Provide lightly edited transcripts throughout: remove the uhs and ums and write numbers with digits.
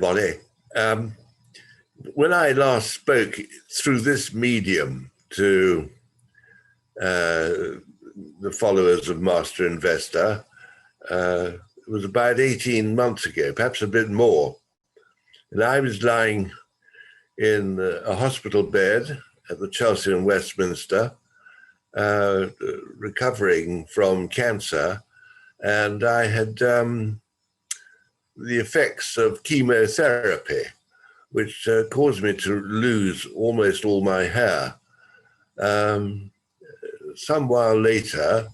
everybody. When I last spoke through this medium to the followers of Master Investor, it was about 18 months ago, perhaps a bit more. And I was lying in a hospital bed at the Chelsea and Westminster, recovering from cancer. And I had the effects of chemotherapy, which caused me to lose almost all my hair. Some while later,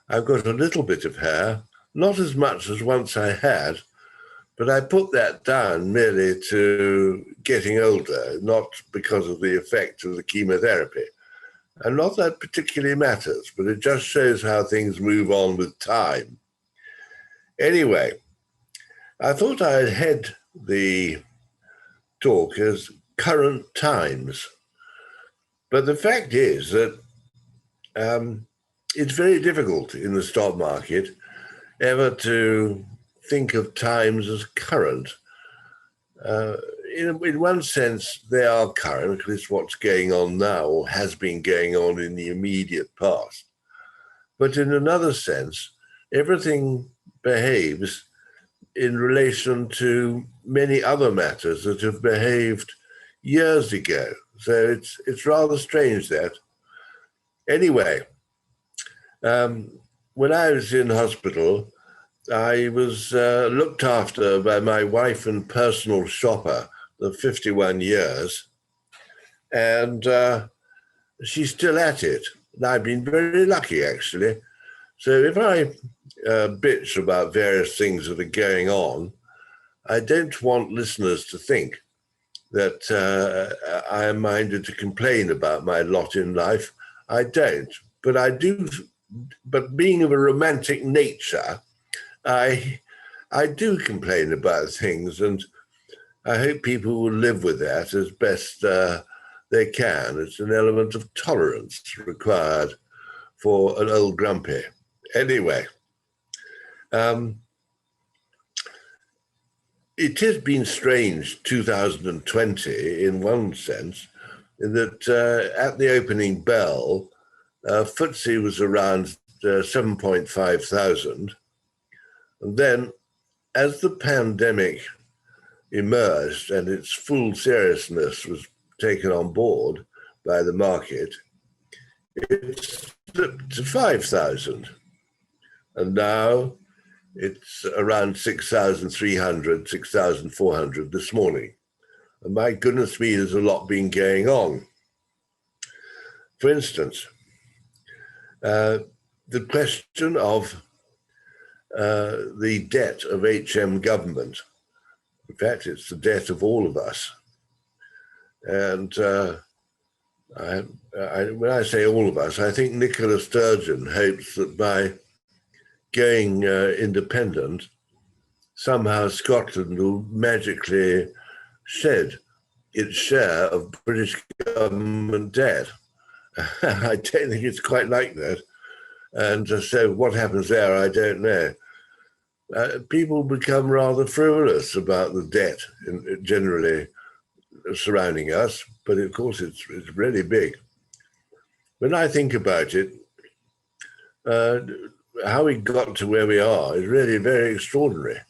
I've got a little bit of hair, not as much as once I had, but I put that down merely to getting older, not because of the effect of the chemotherapy. And not that particularly matters, but it just shows how things move on with time. Anyway, I thought I'd head the talk as current times. But the fact is that it's very difficult in the stock market ever to think of times as current. In one sense, they are current because it's what's going on now or has been going on in the immediate past. But in another sense, everything behaves in relation to many other matters that have behaved years ago. So it's rather strange that. Anyway, when I was in hospital, I was looked after by my wife and personal shopper of 51 years, and she's still at it. And I've been very lucky, actually. So if I bitch about various things that are going on, I don't want listeners to think that I am minded to complain about my lot in life. I don't, but I do. But being of a romantic nature, I do complain about things, and I hope people will live with that as best they can. It's an element of tolerance required for an old grumpy. Anyway, it has been strange, 2020, in one sense, in that at the opening bell, FTSE was around 7.5 thousand. And then as the pandemic emerged and its full seriousness was taken on board by the market, it slipped to 5,000. And now it's around 6,300, 6,400 this morning. And my goodness me, there's a lot been going on. For instance, the question of the debt of HM government. In fact, it's the debt of all of us. And when I say all of us, I think Nicola Sturgeon hopes that by going independent, somehow Scotland will magically shed its share of British government debt. I don't think it's quite like that. And so what happens there, I don't know. People become rather frivolous about the debt generally surrounding us, but of course it's really big. When I think about it, how we got to where we are is really very extraordinary.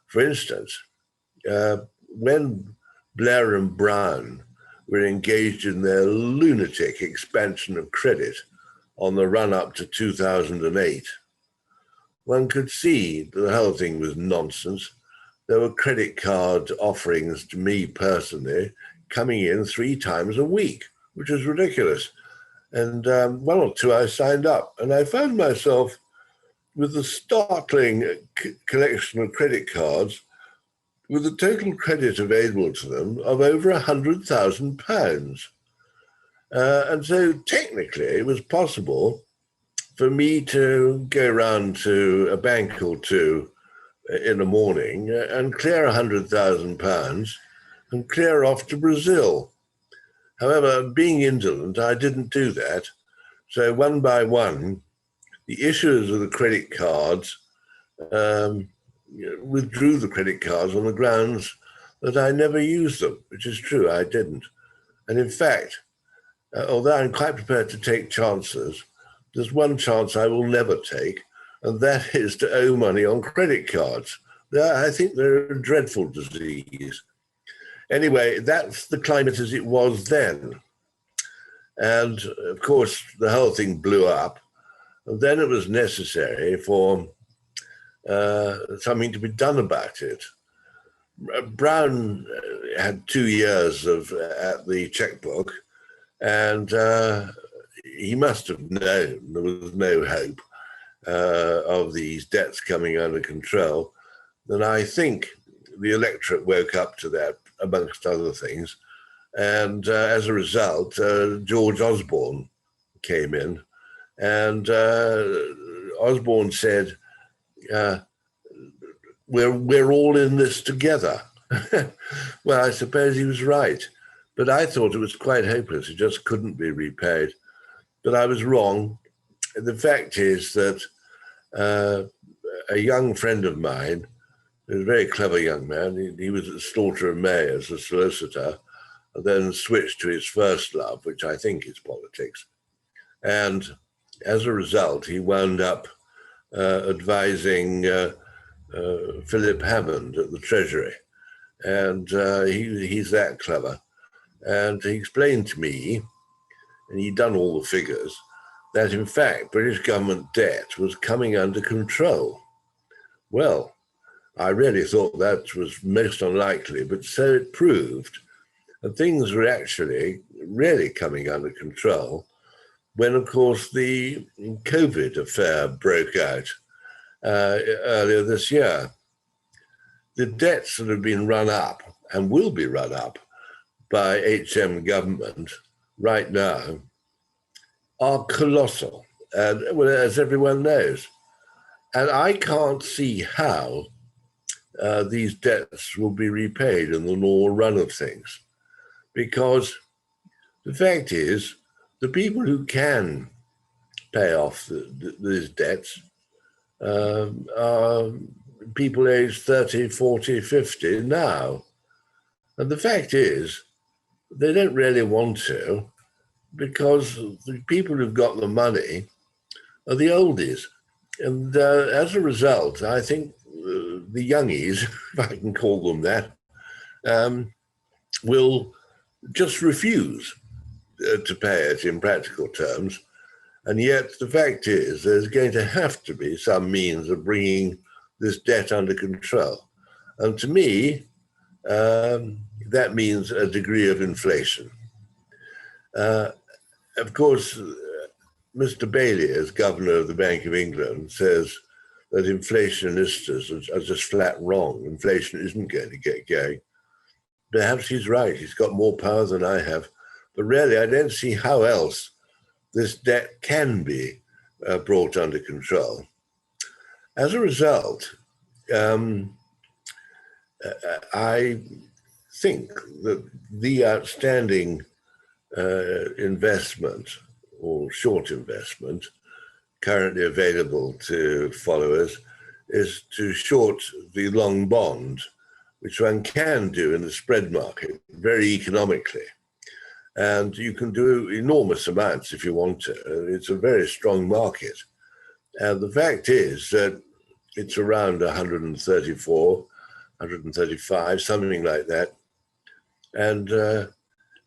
For instance, when Blair and Brown were engaged in their lunatic expansion of credit on the run-up to 2008, one could see the whole thing was nonsense. There were credit card offerings to me personally coming in 3 times a week, which was ridiculous. And one or two I signed up, and I found myself with a startling collection of credit cards with a total credit available to them of over £100,000. And so technically it was possible for me to go round to a bank or two in the morning and clear £100,000 and clear off to Brazil. However, being indolent, I didn't do that. So one by one, the issuers of the credit cards withdrew the credit cards on the grounds that I never used them, which is true, I didn't. And in fact, although I'm quite prepared to take chances, there's one chance I will never take, and that is to owe money on credit cards. I think they're a dreadful disease. Anyway, that's the climate as it was then. And of course, the whole thing blew up. And then it was necessary for something to be done about it. Brown had 2 years at the checkbook, and he must have known there was no hope of these debts coming under control. And I think the electorate woke up to that, amongst other things. And as a result, George Osborne came in, and Osborne said, we're all in this together. Well, I suppose he was right, but I thought it was quite hopeless. It just couldn't be repaid. But I was wrong. The fact is that a young friend of mine, a very clever young man, he was at Slaughter and May as a solicitor, and then switched to his first love, which I think is politics. And as a result, he wound up advising Philip Hammond at the Treasury. And he's that clever. And he explained to me, and he'd done all the figures, that in fact British government debt was coming under control. Well, I really thought that was most unlikely, but so it proved. And things were actually really coming under control when, of course, the COVID affair broke out earlier this year. The debts that have been run up and will be run up by HM government right now are colossal, and, well, as everyone knows. And I can't see how these debts will be repaid in the normal run of things. Because the fact is, the people who can pay off these debts are people aged 30, 40, 50 now. And the fact is, they don't really want to, because the people who've got the money are the oldies. And as a result, I think the youngies, if I can call them that, will just refuse to pay it in practical terms. And yet the fact is there's going to have to be some means of bringing this debt under control. And to me, that means a degree of inflation. Of course, Mr. Bailey, as governor of the Bank of England, says that inflationists are just flat wrong. Inflation isn't going to get going. Perhaps he's right. He's got more power than I have. But really, I don't see how else this debt can be brought under control. As a result, I think that the outstanding investment or short investment currently available to followers is to short the long bond, which one can do in the spread market very economically. And you can do enormous amounts if you want to. It's a very strong market. And the fact is that it's around 134, 135, something like that. And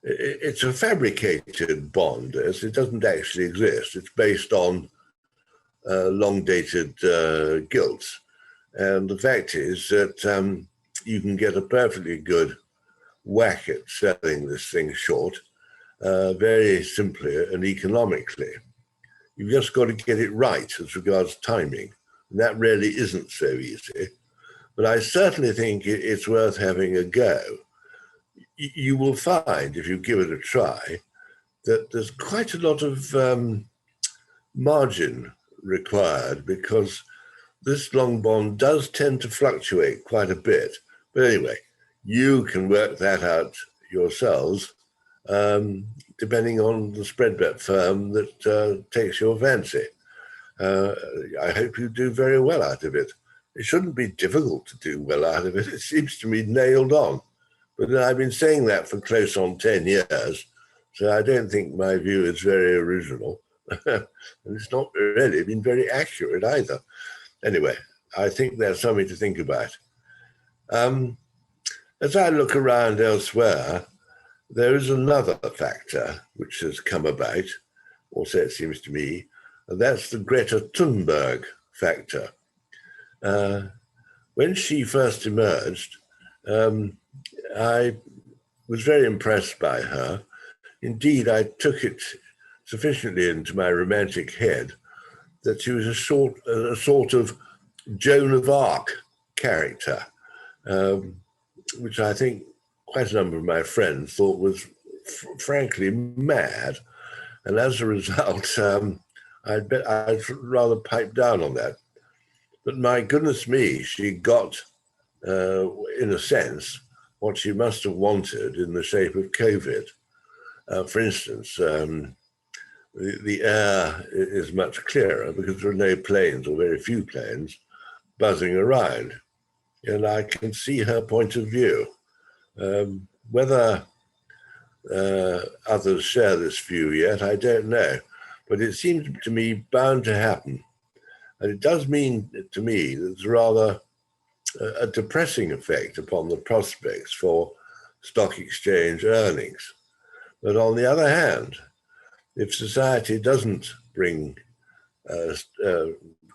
it's a fabricated bond. It doesn't actually exist. It's based on long-dated gilts. And the fact is that you can get a perfectly good whack at selling this thing short, very simply and economically. You've just got to get it right as regards timing. And that really isn't so easy. But I certainly think it's worth having a go. You will find, if you give it a try, that there's quite a lot of margin required, because this long bond does tend to fluctuate quite a bit. But anyway, you can work that out yourselves, depending on the spread bet firm that takes your fancy. I hope you do very well out of it. It shouldn't be difficult to do well out of it. It seems to me nailed on. But I've been saying that for close on 10 years, so I don't think my view is very original. And it's not really been very accurate either. Anyway, I think there's something to think about. As I look around elsewhere, there is another factor which has come about, or so it seems to me, and that's the Greta Thunberg factor. When she first emerged, I was very impressed by her. Indeed, I took it sufficiently into my romantic head that she was a sort of Joan of Arc character, which I think quite a number of my friends thought was frankly mad. And as a result, I'd rather pipe down on that. But my goodness me, she got, in a sense, what she must have wanted in the shape of COVID. For instance, the air is much clearer because there are no planes, or very few planes, buzzing around. And I can see her point of view. Whether others share this view yet, I don't know. But it seems to me bound to happen. And it does mean to me that there's rather a depressing effect upon the prospects for stock exchange earnings. But on the other hand, if society doesn't bring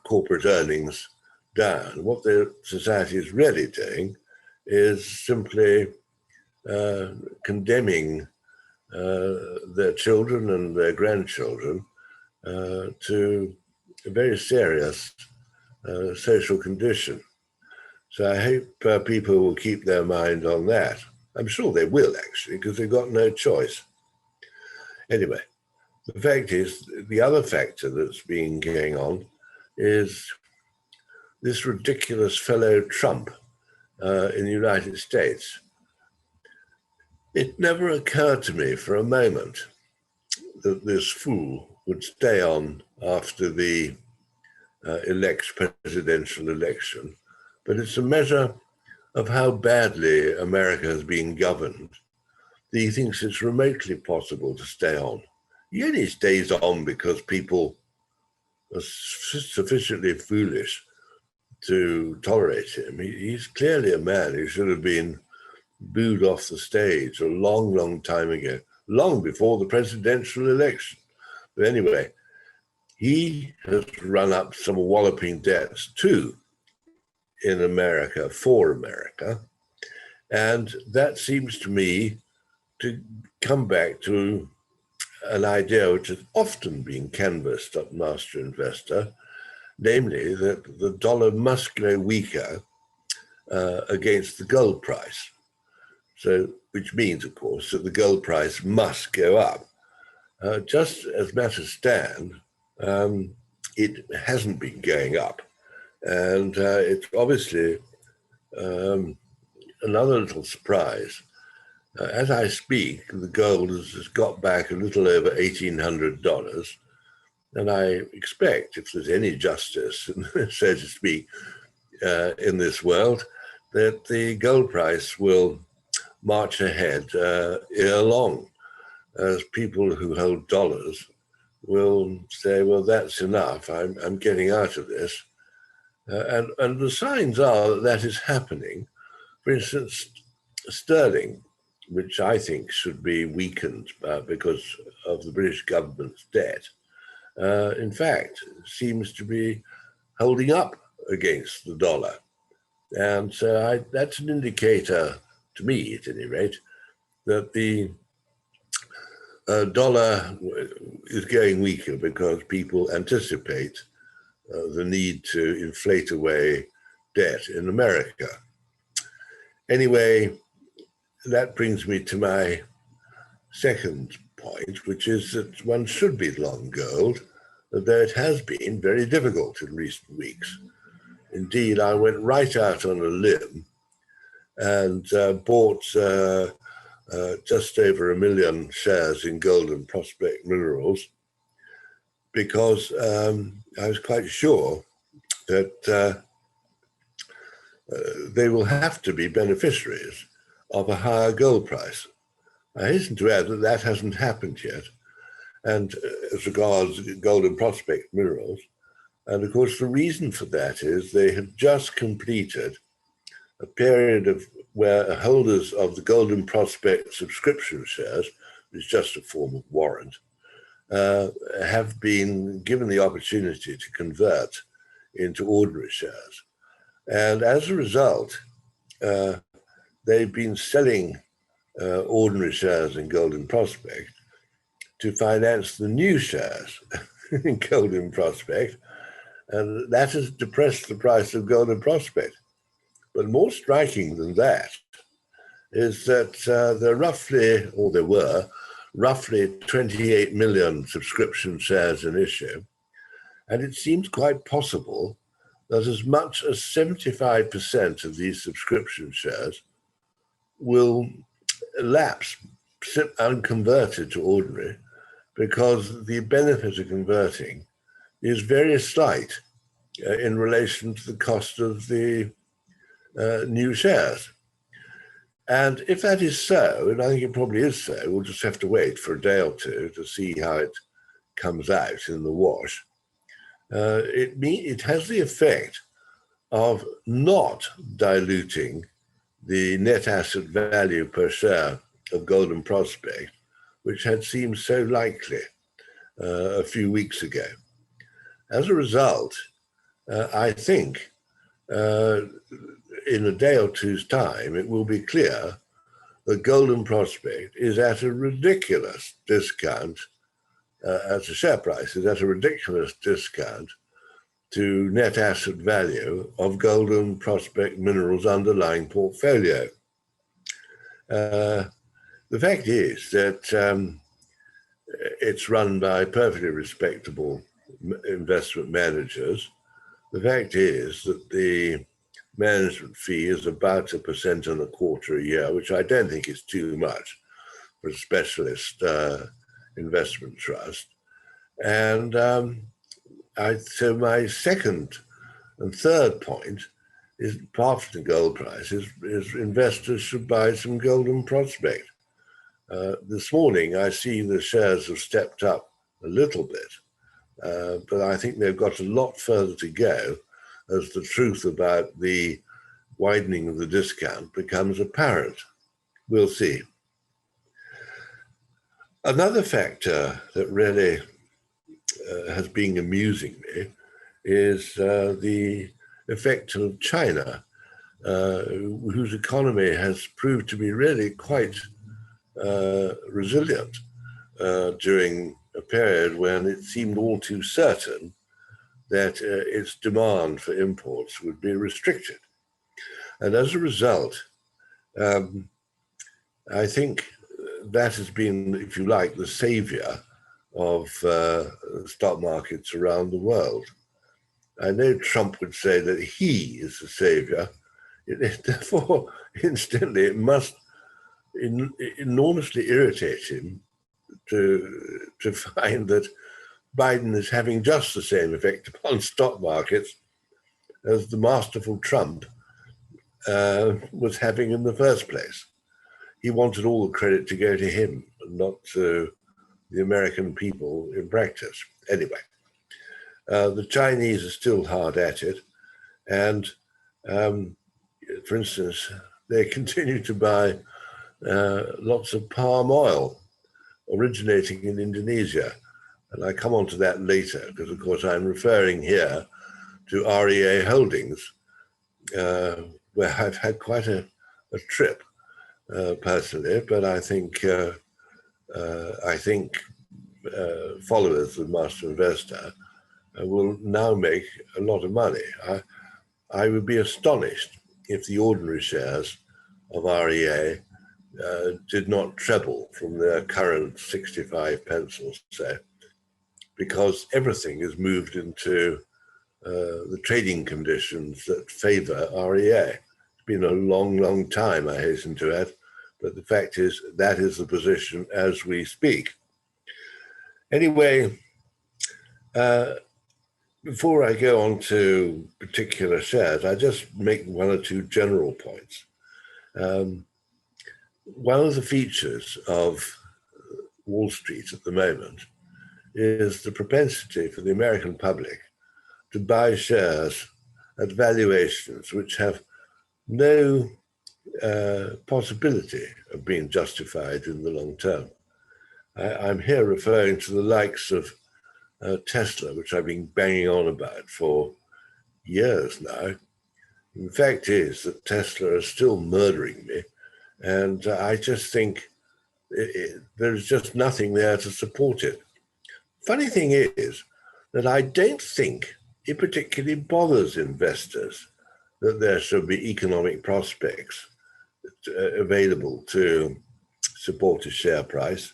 corporate earnings down, what the society is really doing is simply condemning their children and their grandchildren to a very serious social condition. So I hope people will keep their mind on that. I'm sure they will, actually, because they've got no choice. Anyway, the fact is, the other factor that's been going on is this ridiculous fellow Trump in the United States. It never occurred to me for a moment that this fool would stay on after the presidential election, but it's a measure of how badly America has been governed that he thinks it's remotely possible to stay on. He only stays on because people are sufficiently foolish to tolerate him. He's clearly a man who should have been booed off the stage a long, long time ago, long before the presidential election. But anyway, he has run up some walloping debts too in America, for America. And that seems to me to come back to an idea which has often been canvassed at Master Investor, namely that the dollar must grow weaker against the gold price. So, which means, of course, that the gold price must go up. Just as matters stand, it hasn't been going up. And it's obviously another little surprise. As I speak, the gold has got back a little over $1,800. And I expect, if there's any justice, so to speak, in this world, that the gold price will march ahead ere long, as people who hold dollars will say, well, that's enough, I'm getting out of this. And the signs are that that is happening. For instance, sterling, which I think should be weakened because of the British government's debt, in fact, seems to be holding up against the dollar. And so that's an indicator, to me at any rate, that the dollar is going weaker because people anticipate the need to inflate away debt in America. Anyway, that brings me to my second point, which is that one should be long gold, though it has been very difficult in recent weeks. Indeed, I went right out on a limb and bought just over 1 million shares in gold and prospect minerals because I was quite sure that they will have to be beneficiaries of a higher gold price. I hasten to add that that hasn't happened yet, and as regards gold and prospect minerals. And of course, the reason for that is they have just completed a period of where holders of the Golden Prospect subscription shares, which is just a form of warrant, have been given the opportunity to convert into ordinary shares. And as a result, they've been selling ordinary shares in Golden Prospect to finance the new shares in Golden Prospect, and that has depressed the price of Golden Prospect. But more striking than that is that there were roughly 28 million subscription shares in issue, and it seems quite possible that as much as 75% of these subscription shares will lapse unconverted to ordinary, because the benefit of converting is very slight in relation to the cost of the new shares. And if that is so, and I think it probably is so, we'll just have to wait for a day or two to see how it comes out in the wash. It has the effect of not diluting the net asset value per share of Golden Prospect, which had seemed so likely a few weeks ago. As a result, I think in a day or two's time, it will be clear that Golden Prospect is at a ridiculous discount, as a share price is at a ridiculous discount to net asset value of Golden Prospect Minerals' underlying portfolio. The fact is that it's run by perfectly respectable investment managers. The fact is that the management fee is about 1.25% a year, which I don't think is too much for a specialist investment trust. And so my second and third point is, apart from the gold price, is investors should buy some Golden Prospect. This morning, I see the shares have stepped up a little bit, but I think they've got a lot further to go as the truth about the widening of the discount becomes apparent. We'll see. Another factor that really has been amusing me is the effect of China, whose economy has proved to be really quite resilient during a period when it seemed all too certain that its demand for imports would be restricted. And as a result, I think that has been, if you like, the savior of stock markets around the world. I know Trump would say that he is the savior. Therefore, instantly, it must enormously irritate him to find that Biden is having just the same effect upon stock markets as the masterful Trump was having in the first place. He wanted all the credit to go to him and not to the American people in practice. Anyway, the Chinese are still hard at it. And for instance, they continue to buy lots of palm oil originating in Indonesia. And I come on to that later, because of course I'm referring here to REA Holdings, where I've had quite a trip personally, but I think followers of Master Investor will now make a lot of money. I would be astonished if the ordinary shares of REA did not treble from their current 65 pence or so, because everything is moved into the trading conditions that favor REA. It's been a long, long time, I hasten to add, but the fact is that is the position as we speak. Anyway, before I go on to particular shares, I just make one or two general points. one of the features of Wall Street at the moment is the propensity for the American public to buy shares at valuations which have no possibility of being justified in the long term. I'm here referring to the likes of Tesla, which I've been banging on about for years now. The fact is that Tesla is still murdering me, and I just think there's just nothing there to support it. Funny thing is that I don't think it particularly bothers investors that there should be economic prospects available to support a share price.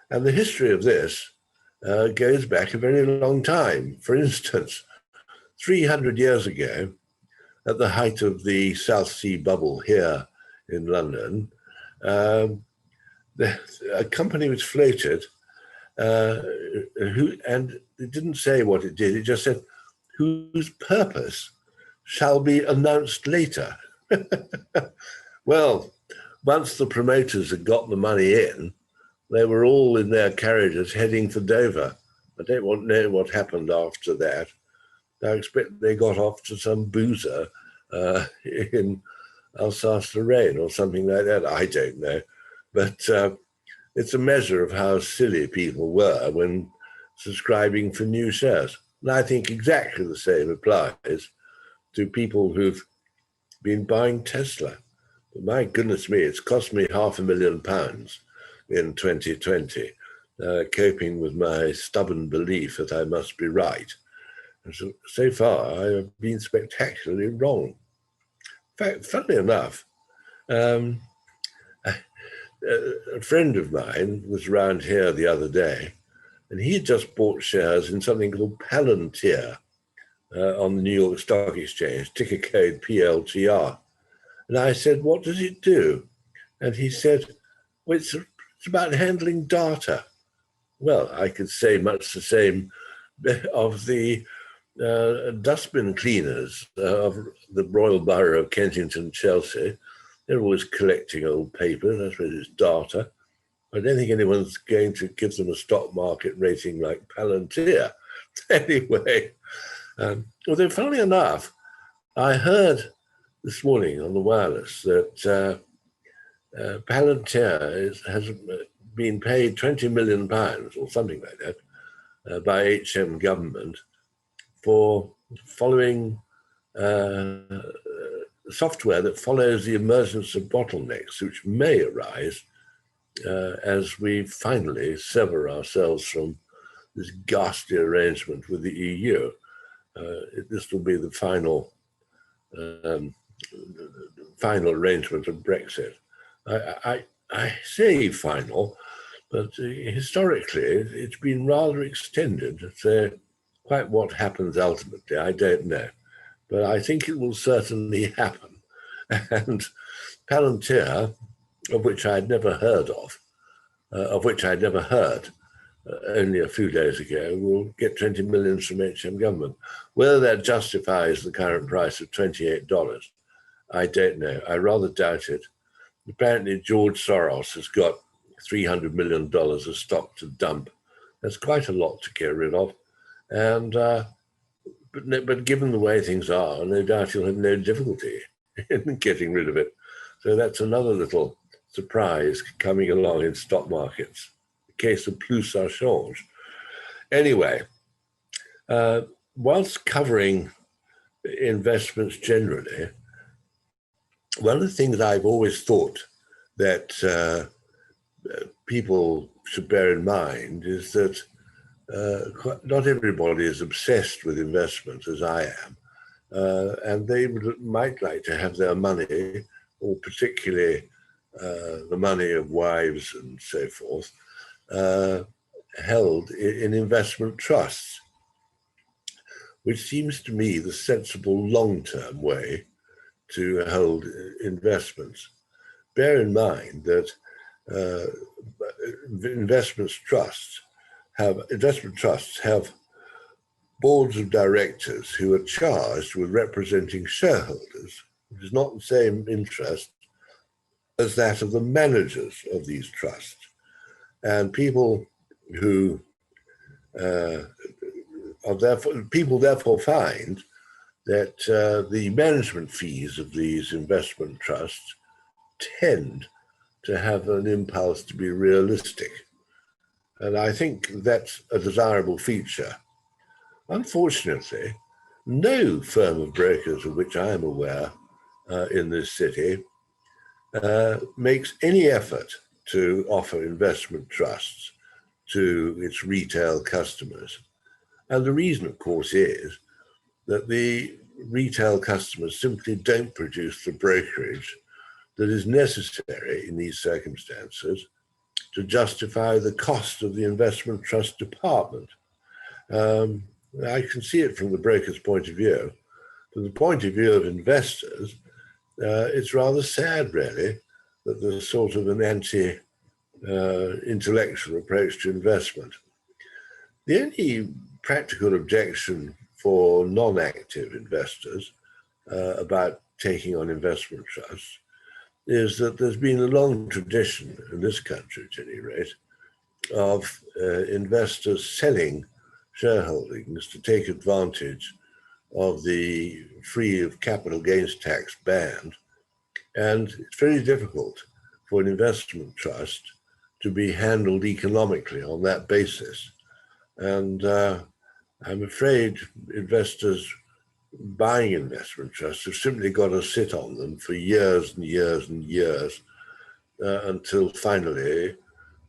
And the history of this goes back a very long time. For instance, 300 years ago, at the height of the South Sea bubble here in London, a company was floated and it didn't say what it did, it just said, whose purpose shall be announced later. Well, once the promoters had got the money in, they were all in their carriages heading for Dover. I don't know what happened after that. I expect they got off to some boozer in Alsace-Lorraine or something like that. I don't know. But it's a measure of how silly people were when subscribing for new shares. And I think exactly the same applies to people who've been buying Tesla. But my goodness me, it's cost me £500,000 in 2020, coping with my stubborn belief that I must be right. And so far, I have been spectacularly wrong. In fact, funnily enough, a friend of mine was around here the other day, and he had just bought shares in something called Palantir on the New York Stock Exchange, ticker code PLTR. And I said, what does it do? And he said, well, it's about handling data. Well, I could say much the same of the dustbin cleaners of the Royal Borough of Kensington, Chelsea. They're always collecting old papers. I suppose it's data. I don't think anyone's going to give them a stock market rating like Palantir. Anyway, although funnily enough, I heard this morning on the wireless that Palantir has been paid £20 million or something like that by HM government for following software that follows the emergence of bottlenecks, which may arise as we finally sever ourselves from this ghastly arrangement with the EU. This will be the final arrangement of Brexit. I say final, but historically it's been rather extended. So quite what happens ultimately, I don't know. But I think it will certainly happen. And Palantir, of which I had never heard only a few days ago, will get 20 million from HM government. Whether that justifies the current price of $28, I don't know. I rather doubt it. Apparently, George Soros has got $300 million of stock to dump. That's quite a lot to get rid of. And but given the way things are, no doubt you'll have no difficulty in getting rid of it. So that's another little surprise coming along in stock markets. A case of plus à change. Anyway, whilst covering investments generally, one of the things I've always thought that people should bear in mind is that not everybody is obsessed with investment as I am, and they might like to have their money, or particularly the money of wives and so forth, held in investment trusts, which seems to me the sensible long-term way to hold investments. Bear in mind that investment trusts have boards of directors who are charged with representing shareholders, which is not the same interest as that of the managers of these trusts. And people who therefore find that the management fees of these investment trusts tend to have an impulse to be realistic. And I think that's a desirable feature. Unfortunately, no firm of brokers of which I am aware in this city makes any effort to offer investment trusts to its retail customers. And the reason, of course, is that the retail customers simply don't produce the brokerage that is necessary in these circumstances to justify the cost of the investment trust department. I can see it from the broker's point of view. From the point of view of investors, it's rather sad, really, that there's sort of an anti-intellectual approach to investment. The only practical objection for non-active investors about taking on investment trusts is that there's been a long tradition in this country, at any rate, of investors selling shareholdings to take advantage of the free of capital gains tax band. And it's very difficult for an investment trust to be handled economically on that basis. And I'm afraid investors buying investment trusts have simply got to sit on them for years and years and years until finally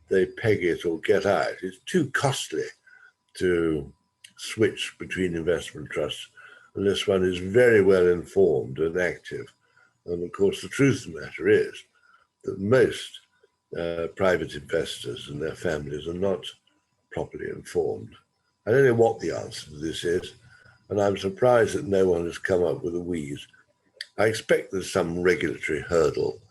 they peg it or get out. It's too costly to switch between investment trusts unless one is very well informed and active. And of course, the truth of the matter is that most private investors and their families are not properly informed. I don't know what the answer to this is, and I'm surprised that no one has come up with a wheeze. I expect there's some regulatory hurdle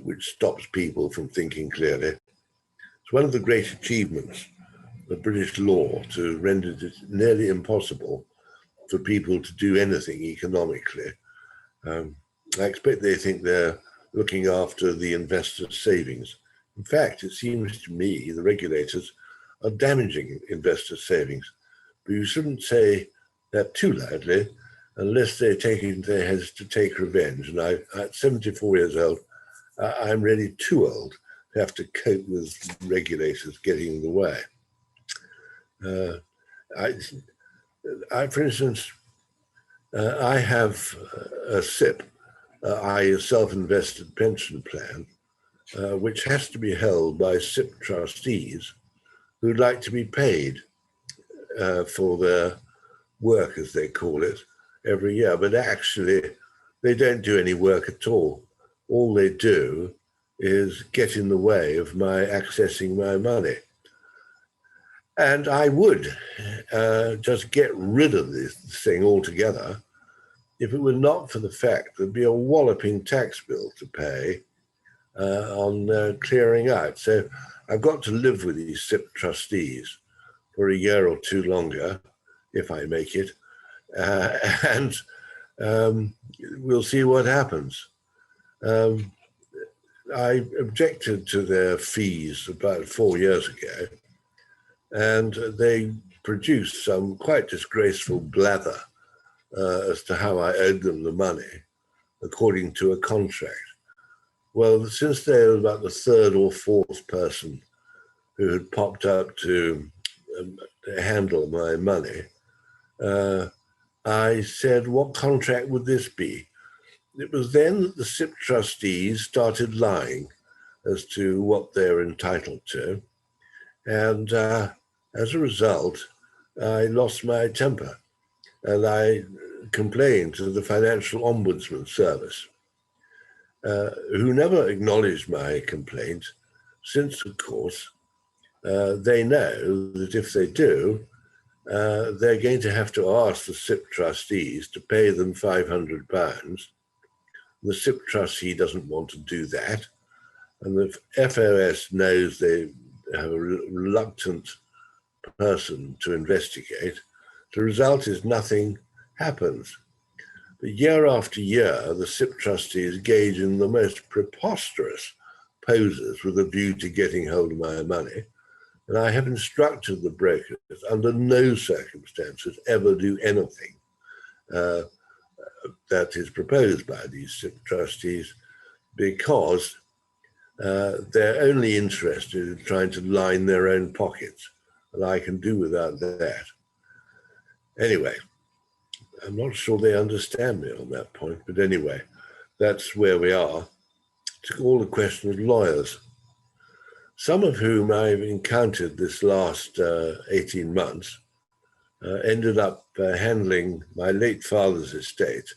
which stops people from thinking clearly. It's one of the great achievements of British law to render it nearly impossible for people to do anything economically. I expect they think they're looking after the investors' savings. In fact, it seems to me the regulators are damaging investors' savings. But you shouldn't say that too loudly unless they're taking their heads to take revenge. And at 74 years old, I'm really too old to have to cope with regulators getting in the way. For instance, I have a SIPP, a self-invested pension plan, which has to be held by SIPP trustees who'd like to be paid for their work, as they call it, every year. But actually, they don't do any work at all. All they do is get in the way of my accessing my money. And I would just get rid of this thing altogether if it were not for the fact there'd be a walloping tax bill to pay on clearing out. So I've got to live with these SIPP trustees for a year or two longer, if I make it, and we'll see what happens. I objected to their fees about 4 years ago, and they produced some quite disgraceful blather as to how I owed them the money, according to a contract. Well, since they were about the third or fourth person who had popped up to handle my money, I said, what contract would this be? It was then that the SIPP trustees started lying as to what they're entitled to. And as a result, I lost my temper and I complained to the Financial Ombudsman Service, who never acknowledged my complaint, since, of course, they know that if they do, they're going to have to ask the SIPP trustees to pay them £500. The SIPP trustee doesn't want to do that. And the FOS knows they have a reluctant person to investigate. The result is nothing happens. But year after year, the SIPP trustees engage in the most preposterous poses with a view to getting hold of my money. And I have instructed the brokers under no circumstances ever do anything that is proposed by these SIPP trustees, because they're only interested in trying to line their own pockets, and I can do without that. Anyway, I'm not sure they understand me on that point, but anyway, that's where we are. It's all a question of lawyers, some of whom I've encountered this last 18 months, ended up handling my late father's estate,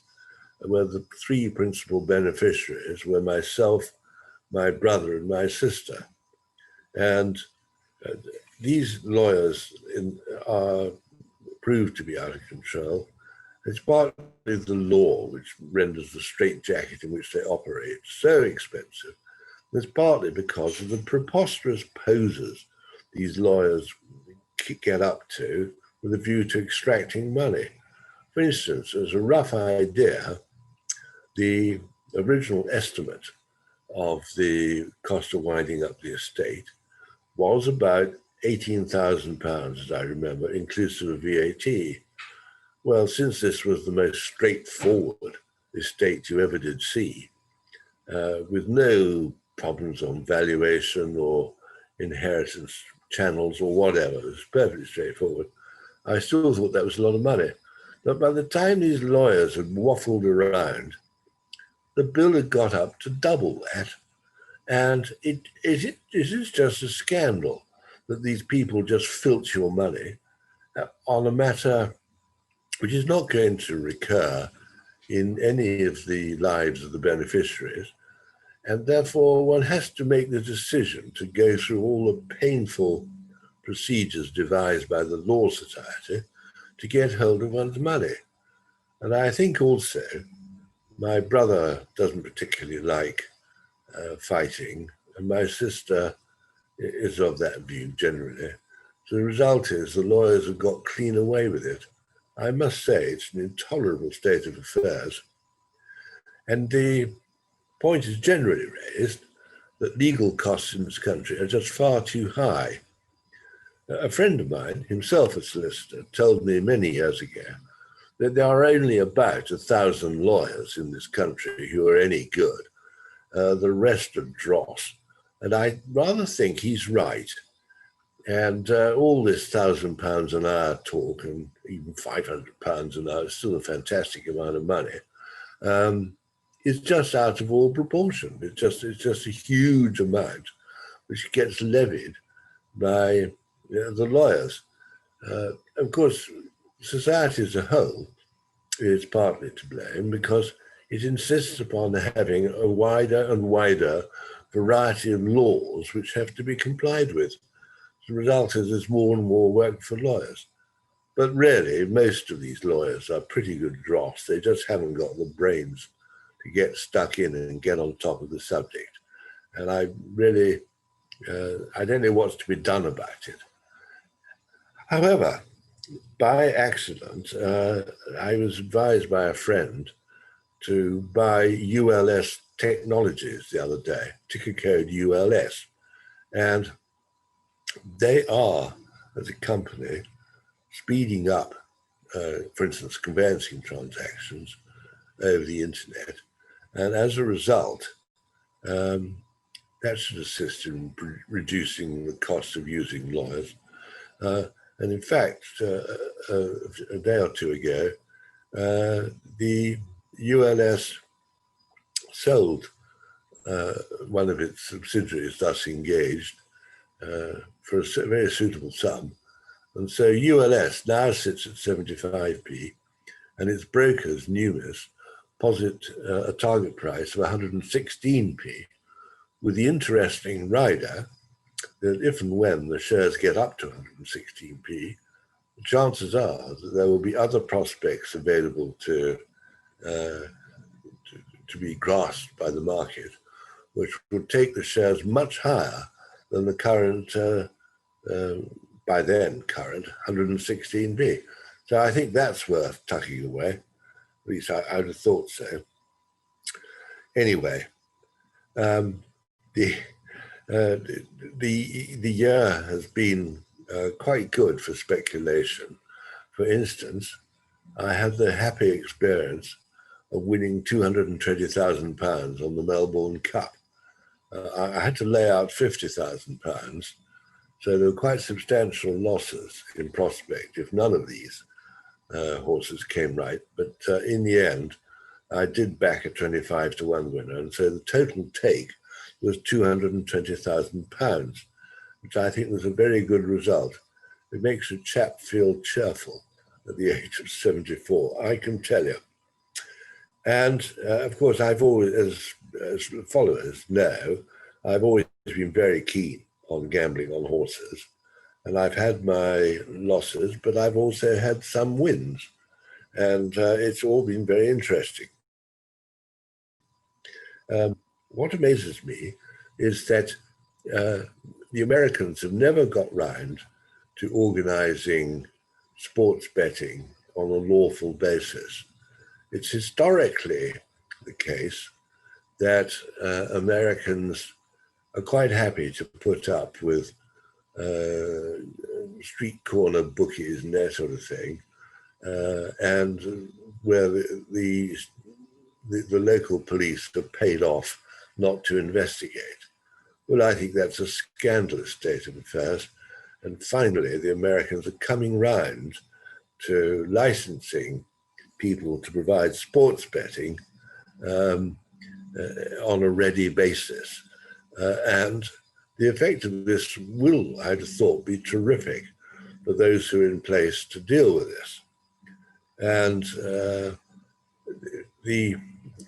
where the three principal beneficiaries were myself, my brother, and my sister. And these lawyers are proved to be out of control. It's partly the law which renders the straitjacket in which they operate so expensive. It's partly because of the preposterous poses these lawyers get up to with a view to extracting money. For instance, as a rough idea, the original estimate of the cost of winding up the estate was about £18,000, as I remember, inclusive of VAT. Well, since this was the most straightforward estate you ever did see, with no problems on valuation or inheritance channels or whatever, it was perfectly straightforward, I still thought that was a lot of money. But by the time these lawyers had waffled around, the bill had got up to double that. And it is just a scandal that these people just filch your money on a matter which is not going to recur in any of the lives of the beneficiaries. And therefore, one has to make the decision to go through all the painful procedures devised by the Law Society to get hold of one's money. And I think also my brother doesn't particularly like fighting, and my sister is of that view generally. So the result is the lawyers have got clean away with it. I must say it's an intolerable state of affairs. And the point is generally raised that legal costs in this country are just far too high. A friend of mine, himself a solicitor, told me many years ago that there are only about 1,000 lawyers in this country who are any good. The rest are dross. And I rather think he's right. And all this £1,000 an hour talk, and even £500 an hour, is still a fantastic amount of money, is just out of all proportion. It's just a huge amount which gets levied by the lawyers. Of course, society as a whole is partly to blame because it insists upon having a wider and wider variety of laws which have to be complied with. The result is there's more and more work for lawyers. But really, most of these lawyers are pretty good dross. They just haven't got the brains to get stuck in and get on top of the subject. And I really, I don't know what's to be done about it. However, by accident, I was advised by a friend to buy ULS Technologies the other day, ticker code ULS. And they are, as a company, speeding up, for instance, conveyancing transactions over the internet. And as a result, that should assist in reducing the cost of using lawyers. And in fact, a day or two ago, the ULS sold one of its subsidiaries, thus engaged, for a very suitable sum. And so ULS now sits at 75p, and its brokers, Numis, posit a target price of 116p, with the interesting rider that if and when the shares get up to 116p, the chances are that there will be other prospects available to be grasped by the market, which would take the shares much higher than the current, by then current, 116p. So I think that's worth tucking away. At least I would have thought so. Anyway, the The year has been quite good for speculation. For instance, I had the happy experience of winning £220,000 on the Melbourne Cup. I had to lay out £50,000, so there were quite substantial losses in prospect if none of these horses came right. But in the end, I did back a 25-1 winner, and so the total take was £220,000, which I think was a very good result. It makes a chap feel cheerful at the age of 74, I can tell you. And of course, I've always, as followers know, I've always been very keen on gambling on horses. And I've had my losses, but I've also had some wins. And it's all been very interesting. What amazes me is that the Americans have never got round to organizing sports betting on a lawful basis. It's historically the case that Americans are quite happy to put up with street corner bookies and that sort of thing, and where the local police are paid off not to investigate. Well, I think that's a scandalous state of affairs. And finally, the Americans are coming round to licensing people to provide sports betting on a ready basis. And the effect of this will, I'd have thought, be terrific for those who are in place to deal with this. And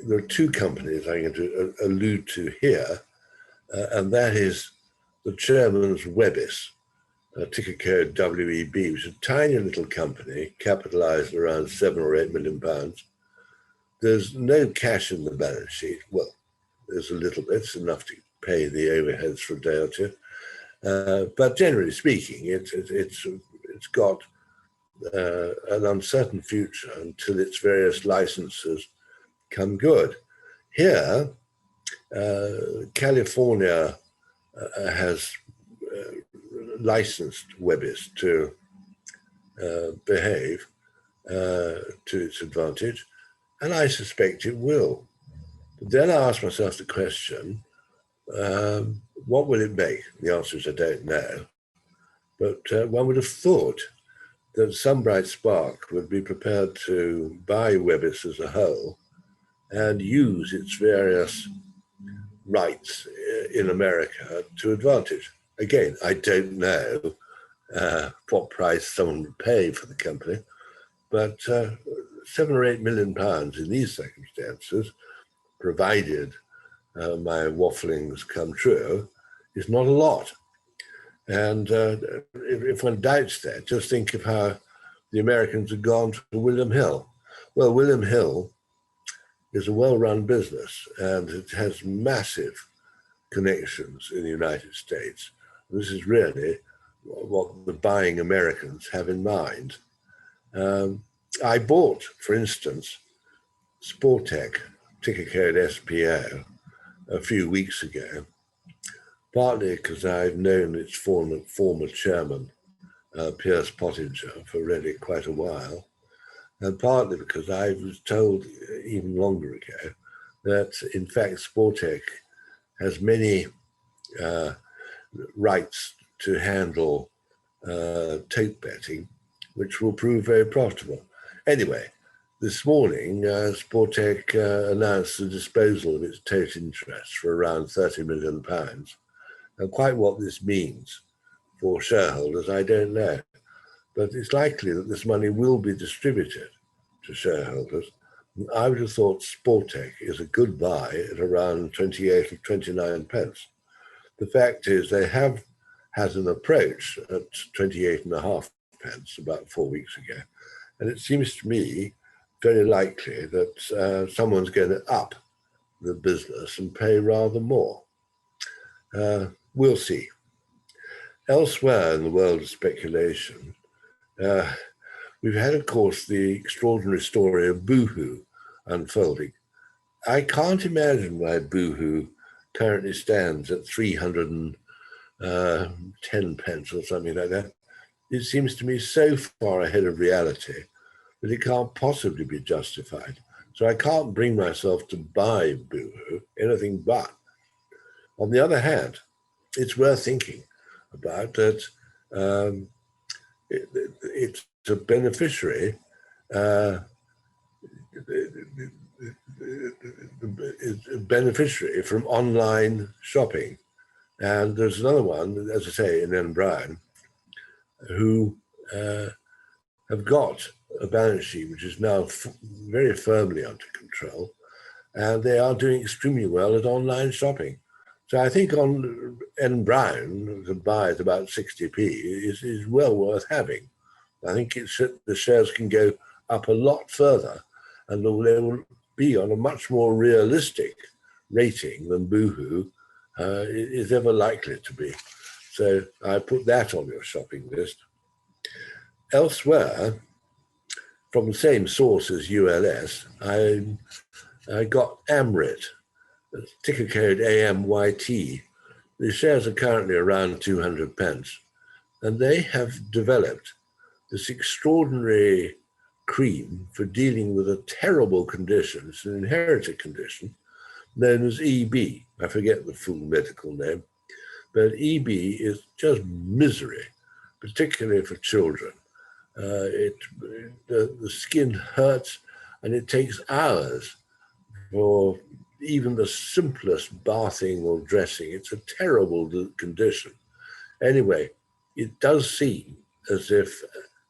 there are two companies I'm going to allude to here, and that is the chairman's Webis, ticker code WEB, which is a tiny little company, capitalized around £7 or £8 million. There's no cash in the balance sheet. Well, there's a little bit, it's enough to pay the overheads for a day or two. But generally speaking, it's got an uncertain future until its various licenses come good. Here, California has licensed Webis to behave to its advantage, and I suspect it will. But then I ask myself the question, what will it make? The answer is I don't know. But one would have thought that some bright spark would be prepared to buy Webis as a whole and use its various rights in America to advantage. Again, I don't know what price someone would pay for the company, but £7 or £8 million in these circumstances, provided my wafflings come true, is not a lot. And if one doubts that, just think of how the Americans have gone to William Hill. Well, William Hill is a well-run business, and it has massive connections in the United States. This is really what the buying Americans have in mind. I bought, for instance, Sportec, ticker code SPO, a few weeks ago, partly because I've known its former chairman, Piers Pottinger, for really quite a while, and partly because I was told even longer ago that, in fact, Sportec has many rights to handle tote betting, which will prove very profitable. Anyway, this morning, Sportec announced the disposal of its tote interests for around £30 million. And quite what this means for shareholders, I don't know. But it's likely that this money will be distributed to shareholders. I would have thought Sportec is a good buy at around 28 or 29 pence. The fact is they have had an approach at 28.5 pence about 4 weeks ago. And it seems to me very likely that someone's going to up the business and pay rather more. We'll see. Elsewhere in the world of speculation, we've had, of course, the extraordinary story of Boohoo unfolding. I can't imagine why Boohoo currently stands at 310 pence or something like that. It seems to me so far ahead of reality that it can't possibly be justified. So I can't bring myself to buy Boohoo, anything but. On the other hand, it's worth thinking about that it's a beneficiary from online shopping. And there's another one, as I say, in N. Brown, who have got a balance sheet which is now very firmly under control, and they are doing extremely well at online shopping. So I think on N. Brown, to buy at about 60p is well worth having. I think the shares can go up a lot further, and they will be on a much more realistic rating than Boohoo is ever likely to be. So I put that on your shopping list. Elsewhere, from the same source as ULS, I got Amrit, ticker code AMYT. The shares are currently around 200 pence, and they have developed this extraordinary cream for dealing with a terrible condition. It's an inherited condition known as EB. I forget the full medical name, but EB is just misery, particularly for children. The skin hurts, and it takes hours for even the simplest bathing or dressing. It's a terrible condition. Anyway, it does seem as if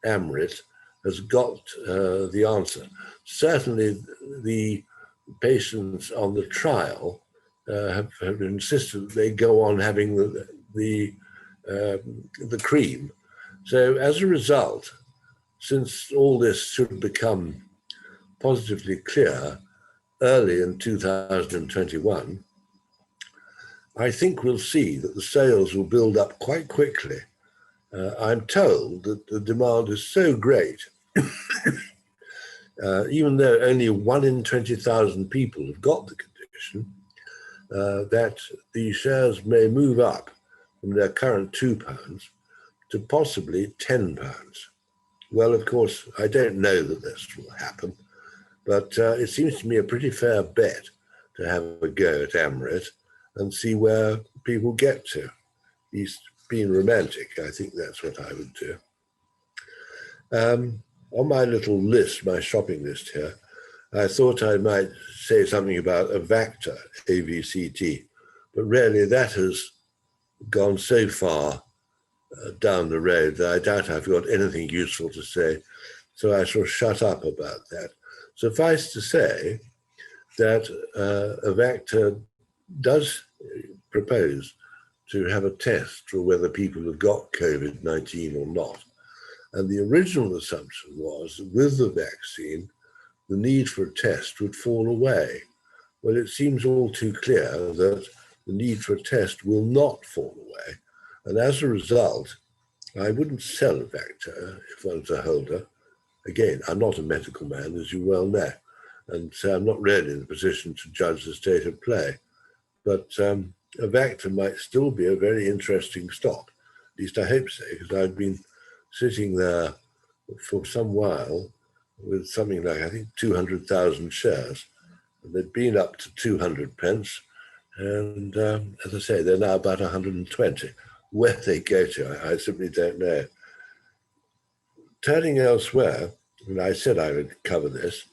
Amrit has got the answer. Certainly the patients on the trial have insisted that they go on having the cream. So as a result, since all this should become positively clear early in 2021, I think we'll see that the sales will build up quite quickly. I'm told that the demand is so great, even though only 1 in 20,000 people have got the condition, that the shares may move up from their current £2 to possibly £10. Well, of course, I don't know that this will happen, but it seems to me a pretty fair bet to have a go at Amrit and see where people get to. He's been romantic. I think that's what I would do. On my little list, my shopping list here, I thought I might say something about Avacta, AVCT, but really that has gone so far down the road that I doubt I've got anything useful to say, so I shall shut up about that. Suffice to say that Avacta does propose to have a test for whether people have got COVID-19 or not. And the original assumption was that with the vaccine, the need for a test would fall away. Well, it seems all too clear that the need for a test will not fall away. And as a result, I wouldn't sell Avacta if I was a holder. Again, I'm not a medical man, as you well know, and so I'm not really in a position to judge the state of play. But Avacta might still be a very interesting stock. At least I hope so, because I've been sitting there for some while with something like, I think, 200,000 shares. And they've been up to 200 pence. And as I say, they're now about 120. Where they go to, I simply don't know. Turning elsewhere, and I said I would cover this,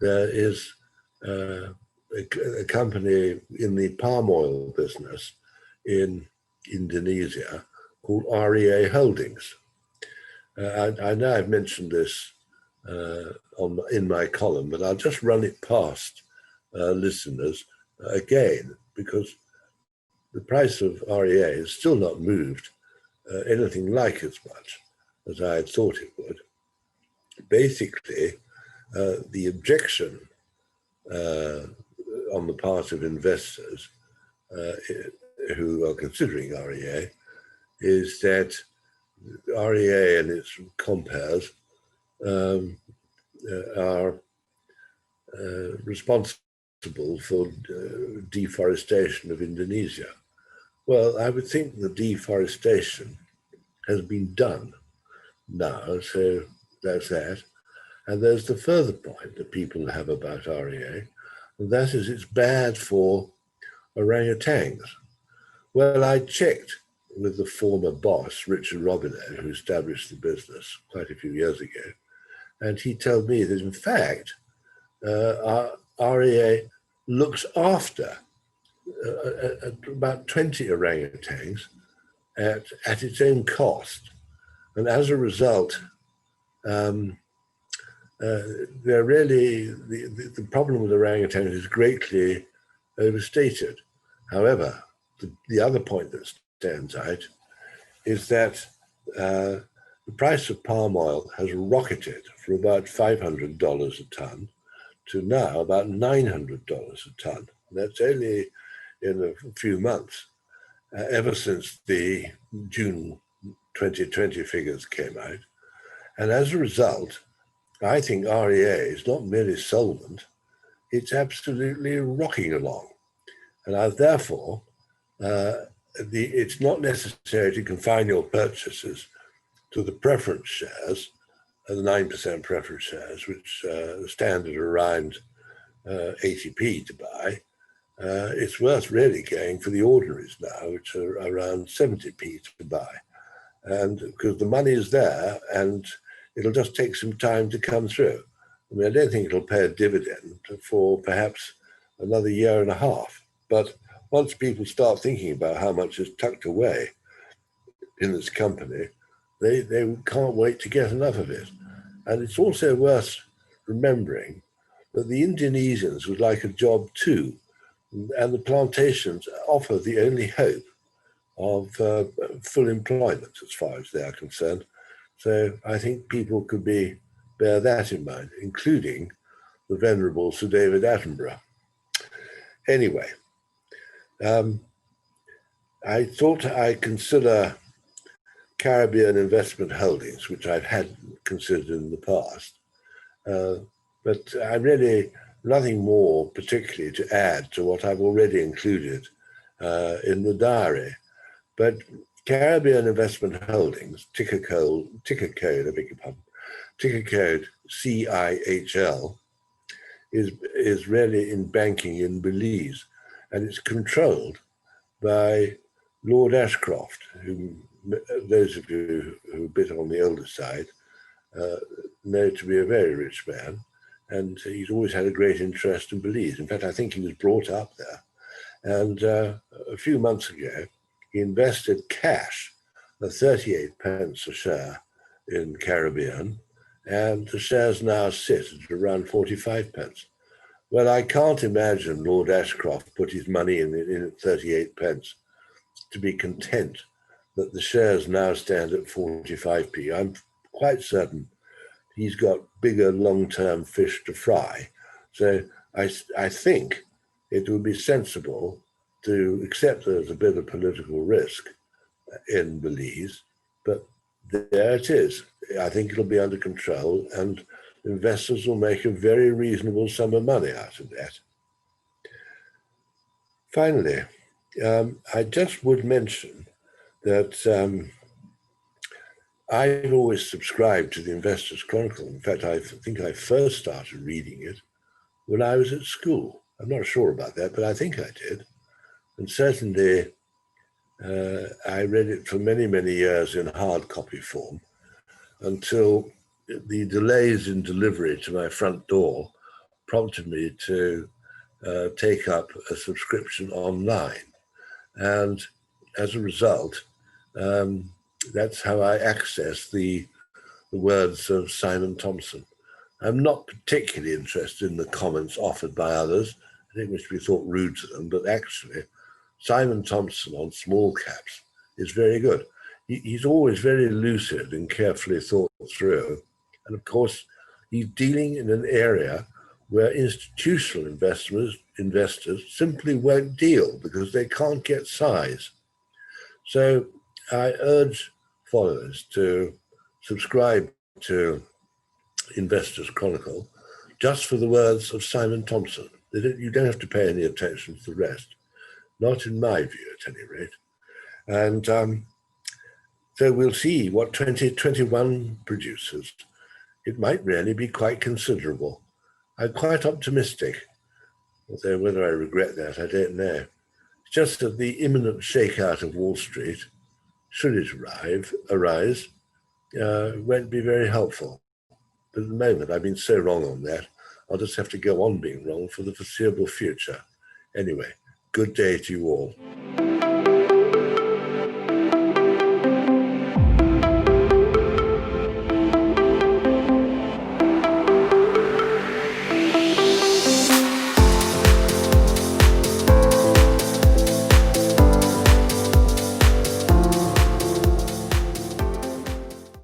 there is a company in the palm oil business in Indonesia called REA Holdings. I know I've mentioned this in my column, but I'll just run it past listeners again, because the price of REA has still not moved anything like as much as I had thought it would. Basically, the objection on the part of investors who are considering REA is that REA and its compares are responsible responsible for deforestation of Indonesia. Well, I would think the deforestation has been done now, so that's that. And there's the further point that people have about REA, and that is it's bad for orangutans. Well, I checked with the former boss, Richard Robinet, who established the business quite a few years ago, and he told me that, in fact, REA looks after about 20 orangutans at its own cost. And as a result, they're really, the problem with orangutans is greatly overstated. However, the other point that stands out is that the price of palm oil has rocketed from about $500 a ton to now about $900 a ton. That's only in a few months, ever since the June 2020 figures came out. And as a result, I think REA is not merely solvent, it's absolutely rocking along. And therefore, it's not necessary to confine your purchases to the preference shares, the 9% preference shares, which stand at around 80p to buy. It's worth really going for the ordinaries now, which are around 70p to buy. And because the money is there and it'll just take some time to come through. I mean, I don't think it'll pay a dividend for perhaps another year and a half. But once people start thinking about how much is tucked away in this company, they can't wait to get enough of it. And it's also worth remembering that the Indonesians would like a job too. And the plantations offer the only hope of full employment as far as they are concerned. So I think people could bear that in mind, including the venerable Sir David Attenborough. Anyway, I thought I'd consider Caribbean investment holdings, which I've had considered in the past. But I really nothing more particularly to add to what I've already included in the diary. But Caribbean Investment Holdings, ticker code CIHL, is really in banking in Belize, and it's controlled by Lord Ashcroft, who those of you who are a bit on the older side know to be a very rich man, and he's always had a great interest in Belize. In fact, I think he was brought up there. And a few months ago, he invested cash at 38 pence a share in Caribbean, and the shares now sit at around 45 pence. Well, I can't imagine Lord Ashcroft put his money in at 38 pence to be content that the shares now stand at 45p. I'm quite certain he's got bigger long-term fish to fry. So I think it would be sensible to accept there's a bit of political risk in Belize, but there it is. I think it'll be under control and investors will make a very reasonable sum of money out of that. Finally, I just would mention that I've always subscribed to the Investors Chronicle. In fact, I think I first started reading it when I was at school. I'm not sure about that, but I think I did. And certainly, I read it for many, many years in hard copy form until the delays in delivery to my front door prompted me to take up a subscription online. And as a result, that's how I access the words of Simon Thompson. I'm not particularly interested in the comments offered by others. I think we should be thought rude to them, but actually, Simon Thompson on small caps is very good. He's always very lucid and carefully thought through. And of course, he's dealing in an area where institutional investors simply won't deal because they can't get size. So I urge followers to subscribe to Investors Chronicle just for the words of Simon Thompson. You don't have to pay any attention to the rest. Not in my view, at any rate. And so we'll see what 2021 produces. It might really be quite considerable. I'm quite optimistic, although whether I regret that, I don't know. It's just that the imminent shakeout of Wall Street, should it arise, won't be very helpful. But at the moment, I've been so wrong on that, I'll just have to go on being wrong for the foreseeable future. Anyway, good day to you all.